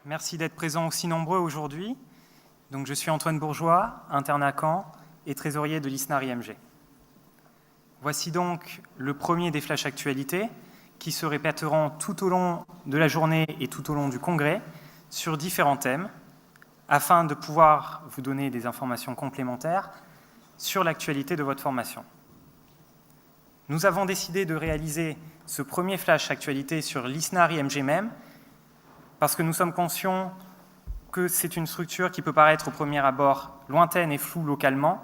Merci d'être présents aussi nombreux aujourd'hui. Donc, je suis Antoine Bourgeois, interne à Caen et trésorier de l'ISNAR IMG. Voici donc le premier des flashs actualités qui se répéteront tout au long de la journée et tout au long du congrès sur différents thèmes afin de pouvoir vous donner des informations complémentaires sur l'actualité de votre formation. Nous avons décidé de réaliser ce premier flash actualité sur l'ISNAR IMG même parce que nous sommes conscients que c'est une structure qui peut paraître au premier abord lointaine et floue localement,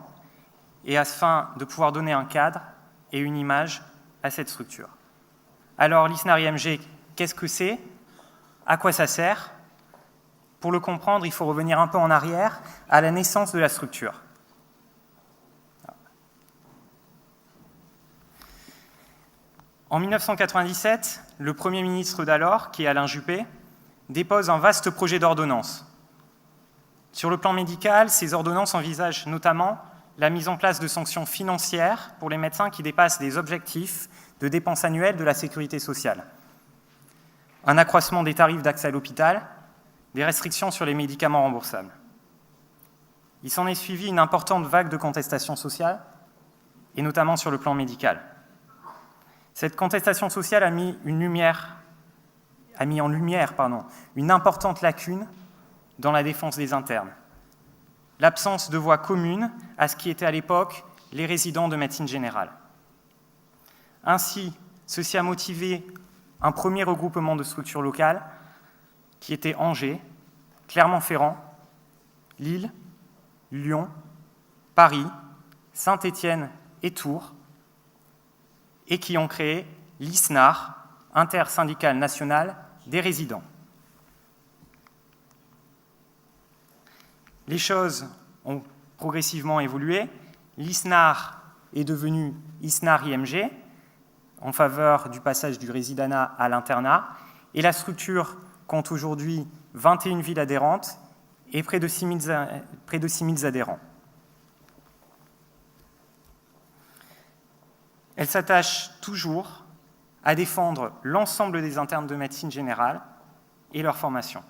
et afin de pouvoir donner un cadre et une image à cette structure. Alors, l'ISNAR IMG, qu'est-ce que c'est? À quoi ça sert? Pour le comprendre, il faut revenir un peu en arrière à la naissance de la structure. En 1997, le Premier ministre d'alors, qui est Alain Juppé, dépose un vaste projet d'ordonnance. Sur le plan médical, ces ordonnances envisagent notamment la mise en place de sanctions financières pour les médecins qui dépassent des objectifs de dépenses annuelles de la sécurité sociale, un accroissement des tarifs d'accès à l'hôpital, des restrictions sur les médicaments remboursables. Il s'en est suivi une importante vague de contestation sociale, et notamment sur le plan médical. Cette contestation sociale a mis en lumière une importante lacune dans la défense des internes. L'absence de voix commune à ce qui était à l'époque les résidents de médecine générale. Ainsi, ceci a motivé un premier regroupement de structures locales qui étaient Angers, Clermont-Ferrand, Lille, Lyon, Paris, Saint-Étienne et Tours, et qui ont créé l'ISNAR, Intersyndicale nationale des résidents. Les choses ont progressivement évolué. L'ISNAR est devenu ISNAR IMG en faveur du passage du résidanat à l'internat, et la structure compte aujourd'hui 21 villes adhérentes et près de 6 000 adhérents. Elle s'attache toujours à défendre l'ensemble des internes de médecine générale et leur formation.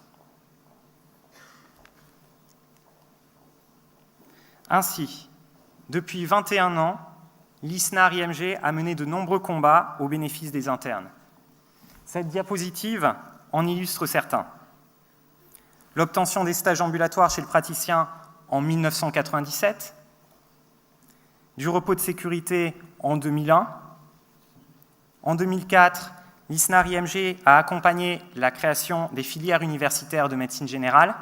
Ainsi, depuis 21 ans, l'ISNAR IMG a mené de nombreux combats au bénéfice des internes. Cette diapositive en illustre certains. L'obtention des stages ambulatoires chez le praticien en 1997, du repos de sécurité en 2001. En 2004, l'ISNAR IMG a accompagné la création des filières universitaires de médecine générale,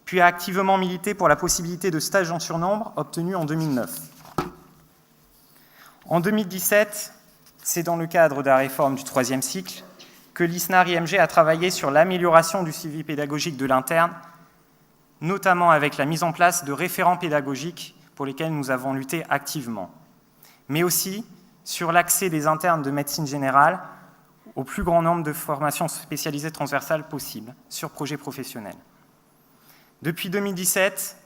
puis a activement milité pour la possibilité de stages en surnombre obtenus en 2009. En 2017, c'est dans le cadre de la réforme du troisième cycle que l'ISNAR IMG a travaillé sur l'amélioration du suivi pédagogique de l'interne, notamment avec la mise en place de référents pédagogiques pour lesquels nous avons lutté activement, mais aussi sur l'accès des internes de médecine générale au plus grand nombre de formations spécialisées transversales possibles sur projet professionnel. Depuis 2017,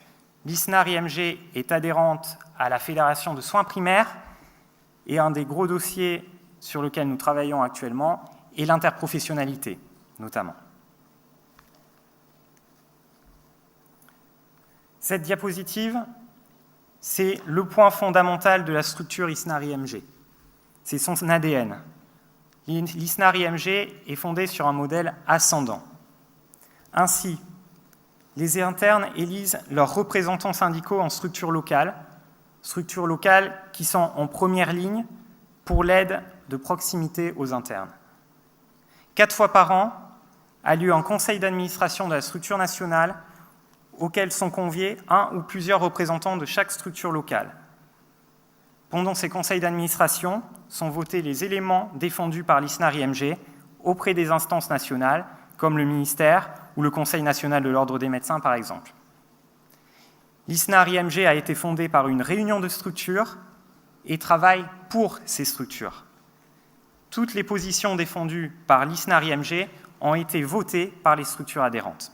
l'ISNAR IMG est adhérente à la Fédération de soins primaires et un des gros dossiers sur lequel nous travaillons actuellement est l'interprofessionnalité, notamment. Cette diapositive, c'est le point fondamental de la structure ISNAR IMG. C'est son ADN. L'ISNAR IMG est fondé sur un modèle ascendant. Ainsi, les internes élisent leurs représentants syndicaux en structures locales qui sont en première ligne pour l'aide de proximité aux internes. 4 fois par an a lieu un conseil d'administration de la structure nationale auquel sont conviés un ou plusieurs représentants de chaque structure locale. Pendant ces conseils d'administration sont votés les éléments défendus par l'ISNAR IMG auprès des instances nationales, comme le ministère ou le Conseil national de l'Ordre des médecins, par exemple. L'ISNAR IMG a été fondé par une réunion de structures et travaille pour ces structures. Toutes les positions défendues par l'ISNAR IMG ont été votées par les structures adhérentes.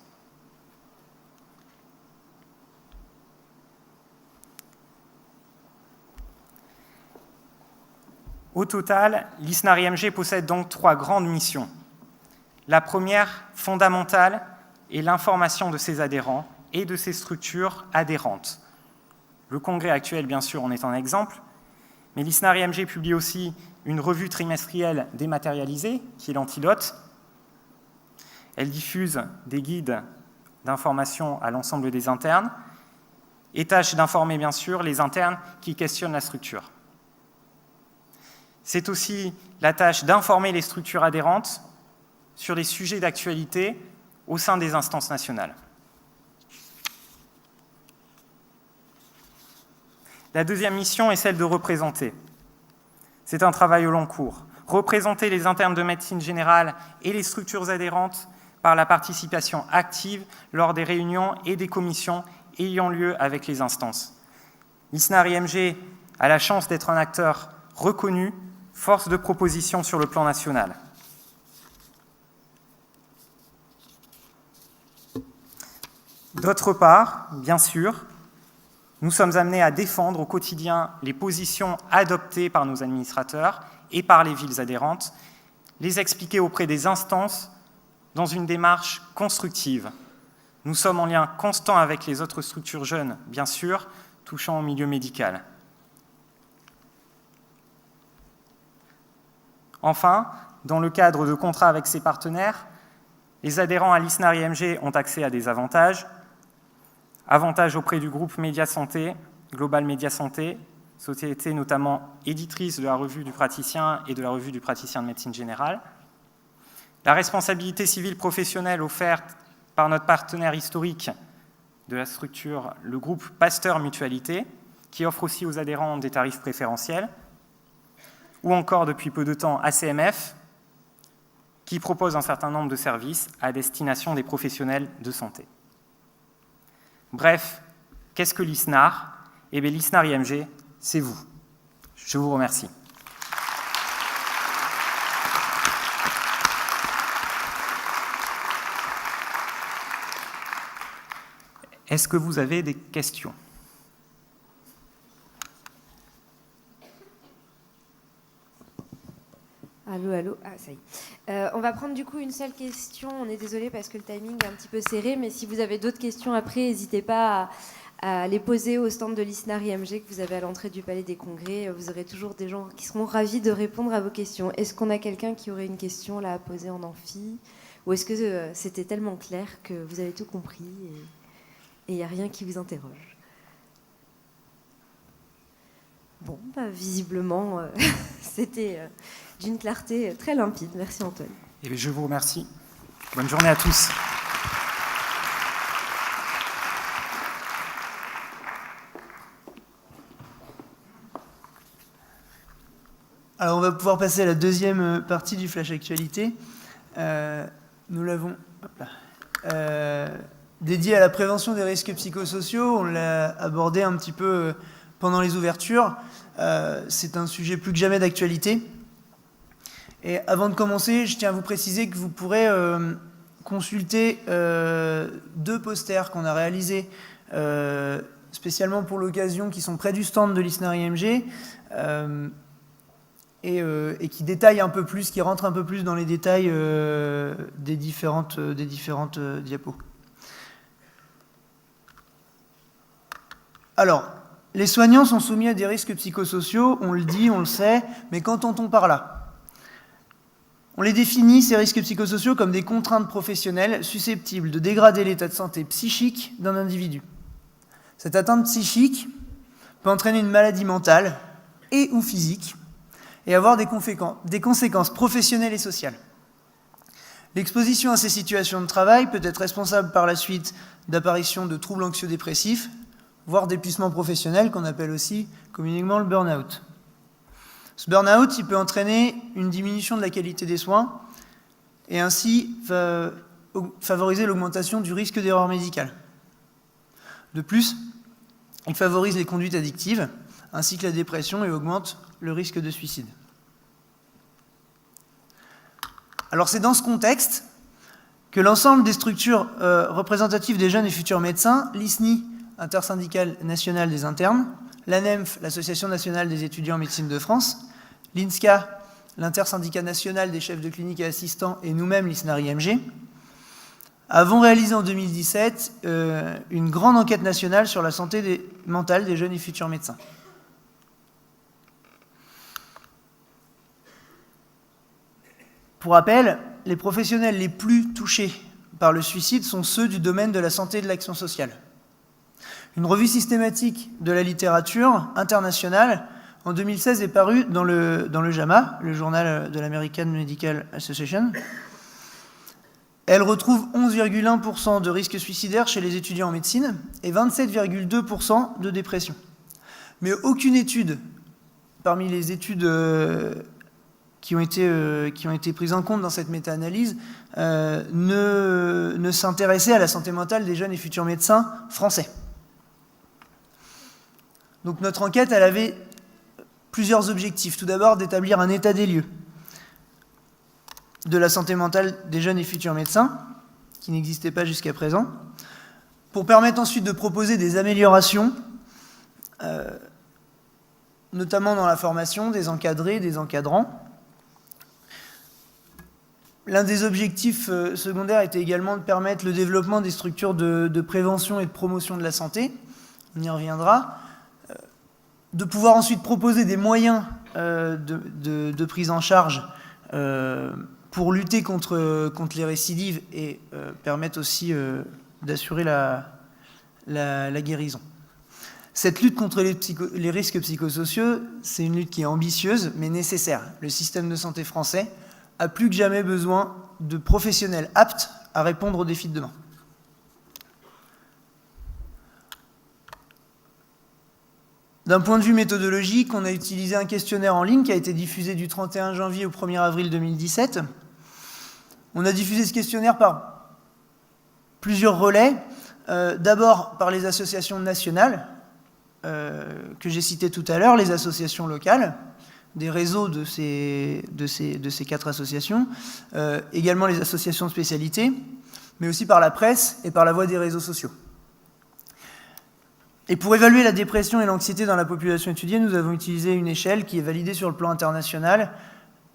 Au total, l'ISNAR IMG possède donc 3 grandes missions. La première, fondamentale, et l'information de ses adhérents et de ses structures adhérentes. Le congrès actuel, bien sûr, en est un exemple, mais l'ISNAR-IMG publie aussi une revue trimestrielle dématérialisée, qui est l'Antidote. Elle diffuse des guides d'information à l'ensemble des internes et tâche d'informer, bien sûr, les internes qui questionnent la structure. C'est aussi la tâche d'informer les structures adhérentes sur les sujets d'actualité au sein des instances nationales. La deuxième mission est celle de représenter. C'est un travail au long cours. Représenter les internes de médecine générale et les structures adhérentes par la participation active lors des réunions et des commissions ayant lieu avec les instances. l'ISNAR-IMG a la chance d'être un acteur reconnu, force de proposition sur le plan national. D'autre part, bien sûr, nous sommes amenés à défendre au quotidien les positions adoptées par nos administrateurs et par les villes adhérentes, les expliquer auprès des instances dans une démarche constructive. Nous sommes en lien constant avec les autres structures jeunes, bien sûr, touchant au milieu médical. Enfin, dans le cadre de contrats avec ses partenaires, les adhérents à l'ISNAR-IMG ont accès à des avantages auprès du groupe Média Santé, Global Média Santé, société notamment éditrice de la revue du praticien et de la revue du praticien de médecine générale. La responsabilité civile professionnelle offerte par notre partenaire historique de la structure, le groupe Pasteur Mutualité, qui offre aussi aux adhérents des tarifs préférentiels, ou encore depuis peu de temps ACMF, qui propose un certain nombre de services à destination des professionnels de santé. Bref, qu'est-ce que l'ISNAR ? Eh bien, l'ISNAR-IMG, c'est vous. Je vous remercie. Est-ce que vous avez des questions ? Allô, allô. Ah, ça y est. On va prendre du coup une seule question. On est désolé parce que le timing est un petit peu serré, mais si vous avez d'autres questions après, n'hésitez pas à les poser au stand de l'ISNAR-IMG que vous avez à l'entrée du Palais des Congrès. Vous aurez toujours des gens qui seront ravis de répondre à vos questions. Est-ce qu'on a quelqu'un qui aurait une question là à poser en amphi ? Ou est-ce que c'était tellement clair que vous avez tout compris et il n'y a rien qui vous interroge ? Bon, visiblement, c'était d'une clarté très limpide. Merci Antoine. Et je vous remercie. Bonne journée à tous. Alors on va pouvoir passer à la deuxième partie du Flash Actualité. Nous l'avons dédié à la prévention des risques psychosociaux. On l'a abordé un petit peu pendant les ouvertures. C'est un sujet plus que jamais d'actualité. Et avant de commencer, je tiens à vous préciser que vous pourrez consulter 2 posters qu'on a réalisés spécialement pour l'occasion, qui sont près du stand de l'ISNAR-IMG et qui détaillent un peu plus, qui rentrent un peu plus dans les détails des différentes diapos. Alors, les soignants sont soumis à des risques psychosociaux, on le dit, on le sait, mais qu'entend-on par là ? On les définit, ces risques psychosociaux, comme des contraintes professionnelles susceptibles de dégrader l'état de santé psychique d'un individu. Cette atteinte psychique peut entraîner une maladie mentale et ou physique et avoir des conséquences professionnelles et sociales. L'exposition à ces situations de travail peut être responsable par la suite d'apparition de troubles anxio-dépressifs, voire d'épuisement professionnel, qu'on appelle aussi communément le burn-out. Ce burn-out, il peut entraîner une diminution de la qualité des soins et ainsi favoriser l'augmentation du risque d'erreur médicale. De plus, il favorise les conduites addictives ainsi que la dépression et augmente le risque de suicide. Alors c'est dans ce contexte que l'ensemble des structures représentatives des jeunes et futurs médecins, l'ISNI, Intersyndicale nationale des internes, l'ANEMF, l'Association nationale des étudiants en médecine de France, l'INSCA, l'intersyndicat national des chefs de clinique et assistants, et nous-mêmes, l'ISNAR-IMG, avons réalisé en 2017 une grande enquête nationale sur la santé mentale des jeunes et futurs médecins. Pour rappel, les professionnels les plus touchés par le suicide sont ceux du domaine de la santé et de l'action sociale. Une revue systématique de la littérature internationale en 2016 est parue dans le JAMA, le journal de l'American Medical Association. Elle retrouve 11,1% de risques suicidaires chez les étudiants en médecine et 27,2% de dépression. Mais aucune étude, parmi les études qui ont été prises en compte dans cette méta-analyse, ne s'intéressait à la santé mentale des jeunes et futurs médecins français. Donc notre enquête, elle avait plusieurs objectifs. Tout d'abord, d'établir un état des lieux de la santé mentale des jeunes et futurs médecins, qui n'existait pas jusqu'à présent, pour permettre ensuite de proposer des améliorations, notamment dans la formation des encadrés, des encadrants. L'un des objectifs secondaires était également de permettre le développement des structures de prévention et de promotion de la santé, on y reviendra, de pouvoir ensuite proposer des moyens de prise en charge pour lutter contre les récidives et permettre aussi d'assurer la guérison. Cette lutte contre les risques psychosociaux, c'est une lutte qui est ambitieuse mais nécessaire. Le système de santé français a plus que jamais besoin de professionnels aptes à répondre aux défis de demain. D'un point de vue méthodologique, on a utilisé un questionnaire en ligne qui a été diffusé du 31 janvier au 1er avril 2017. On a diffusé ce questionnaire par plusieurs relais. D'abord par les associations nationales, que j'ai citées tout à l'heure, les associations locales, des réseaux de ces 4 associations, également les associations de spécialité, mais aussi par la presse et par la voie des réseaux sociaux. Et pour évaluer la dépression et l'anxiété dans la population étudiée, nous avons utilisé une échelle qui est validée sur le plan international,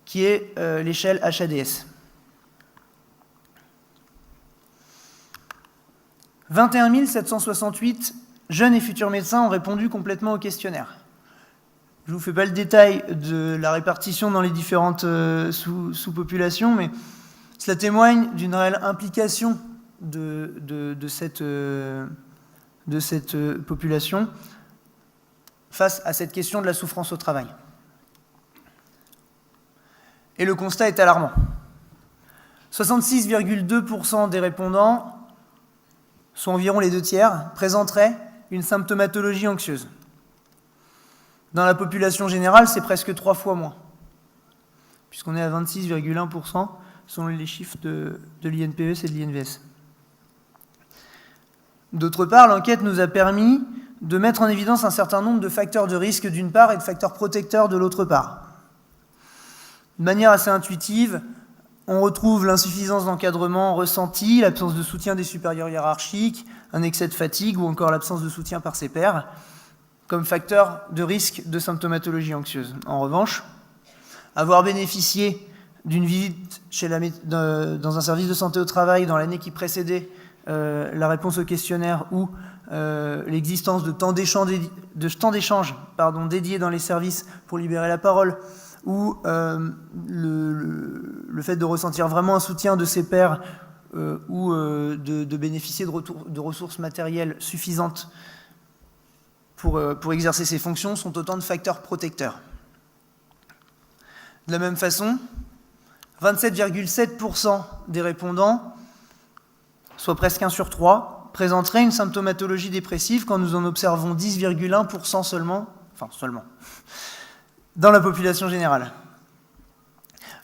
qui est l'échelle HADS. 21 768 jeunes et futurs médecins ont répondu complètement au questionnaire. Je ne vous fais pas le détail de la répartition dans les différentes sous-populations, mais cela témoigne d'une réelle implication de cette population face à cette question de la souffrance au travail. Et le constat est alarmant. 66,2% des répondants, soit environ les 2/3, présenteraient une symptomatologie anxieuse. Dans la population générale, c'est presque 3 fois moins, puisqu'on est à 26,1% selon les chiffres de l'INPES et de l'INVS. D'autre part, l'enquête nous a permis de mettre en évidence un certain nombre de facteurs de risque d'une part et de facteurs protecteurs de l'autre part. De manière assez intuitive, on retrouve l'insuffisance d'encadrement ressenti, l'absence de soutien des supérieurs hiérarchiques, un excès de fatigue ou encore l'absence de soutien par ses pairs comme facteur de risque de symptomatologie anxieuse. En revanche, avoir bénéficié d'une visite dans un service de santé au travail dans l'année qui précédait la réponse au questionnaire ou l'existence de temps d'échange dédiés dans les services pour libérer la parole ou le fait de ressentir vraiment un soutien de ses pairs ou de bénéficier de ressources matérielles suffisantes pour exercer ses fonctions sont autant de facteurs protecteurs. De la même façon, 27,7% des répondants, soit presque 1 sur 3, présenteraient une symptomatologie dépressive quand nous en observons 10,1% seulement, dans la population générale.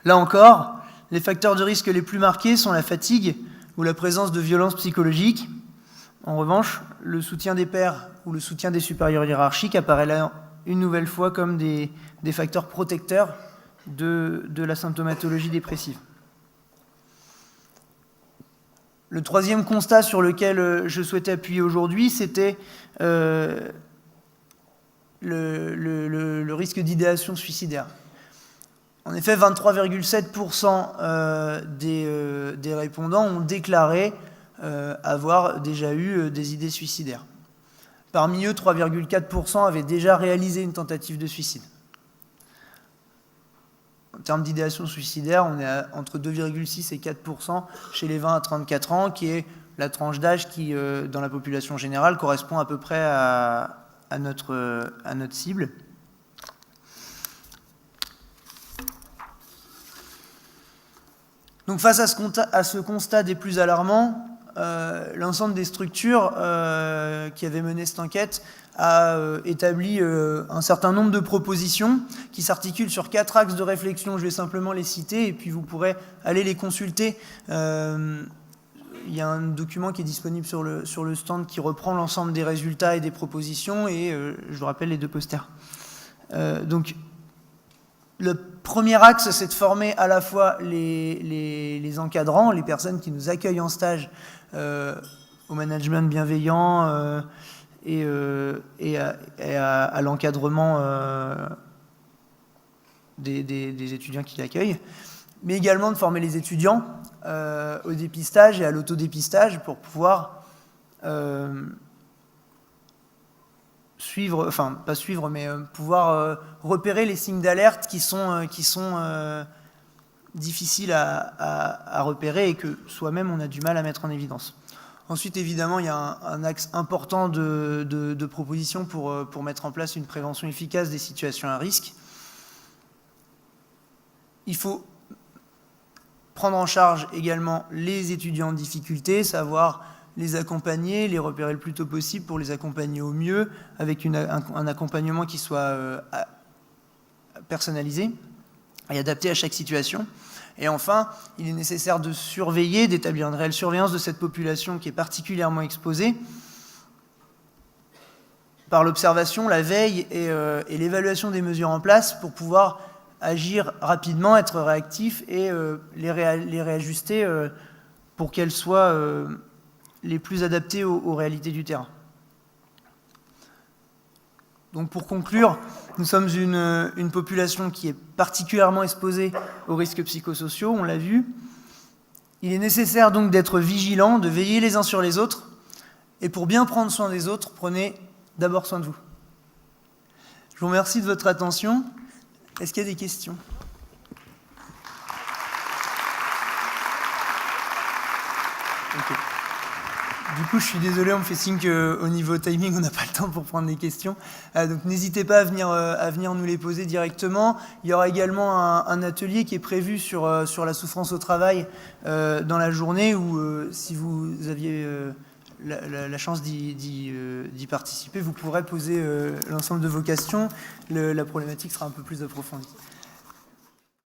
Là encore, les facteurs de risque les plus marqués sont la fatigue ou la présence de violences psychologiques. En revanche, le soutien des pairs ou le soutien des supérieurs hiérarchiques apparaît là une nouvelle fois comme des facteurs protecteurs de la symptomatologie dépressive. Le troisième constat sur lequel je souhaitais appuyer aujourd'hui, c'était le risque d'idéation suicidaire. En effet, 23,7% des répondants ont déclaré avoir déjà eu des idées suicidaires. Parmi eux, 3,4% avaient déjà réalisé une tentative de suicide. En termes d'idéation suicidaire, on est entre 2,6 et 4% chez les 20 à 34 ans, qui est la tranche d'âge qui, dans la population générale, correspond à peu près à notre cible. Donc face à ce constat des plus alarmants, l'ensemble des structures qui avaient mené cette enquête a établi un certain nombre de propositions qui s'articulent sur 4 axes de réflexion. Je vais simplement les citer et puis vous pourrez aller les consulter. Il y a un document qui est disponible sur le stand qui reprend l'ensemble des résultats et des propositions, et je vous rappelle les 2 posters. Donc, le premier axe, c'est de former à la fois les encadrants, les personnes qui nous accueillent en stage, au management bienveillant et à l'encadrement des étudiants qui l'accueillent, mais également de former les étudiants au dépistage et à l'autodépistage pour pouvoir pouvoir repérer les signes d'alerte qui sont difficiles à repérer et que soi-même on a du mal à mettre en évidence. Ensuite, évidemment, il y a un axe important de propositions pour mettre en place une prévention efficace des situations à risque. Il faut prendre en charge également les étudiants en difficulté, savoir les accompagner, les repérer le plus tôt possible pour les accompagner au mieux, avec un accompagnement qui soit personnalisé et adapté à chaque situation. Et enfin, il est nécessaire de surveiller, d'établir une réelle surveillance de cette population qui est particulièrement exposée par l'observation, la veille et l'évaluation des mesures en place pour pouvoir agir rapidement, être réactif et les réajuster pour qu'elles soient les plus adaptées aux réalités du terrain. Donc pour conclure, nous sommes une population qui est particulièrement exposée aux risques psychosociaux, on l'a vu. Il est nécessaire donc d'être vigilant, de veiller les uns sur les autres, et pour bien prendre soin des autres, prenez d'abord soin de vous. Je vous remercie de votre attention. Est-ce qu'il y a des questions ? Okay. Du coup, je suis désolé, on me fait signe qu'au niveau timing, on n'a pas le temps pour prendre les questions. Donc n'hésitez pas à venir nous les poser directement. Il y aura également un atelier qui est prévu sur la souffrance au travail dans la journée où, si vous aviez la chance d'y participer, vous pourrez poser l'ensemble de vos questions. La problématique sera un peu plus approfondie.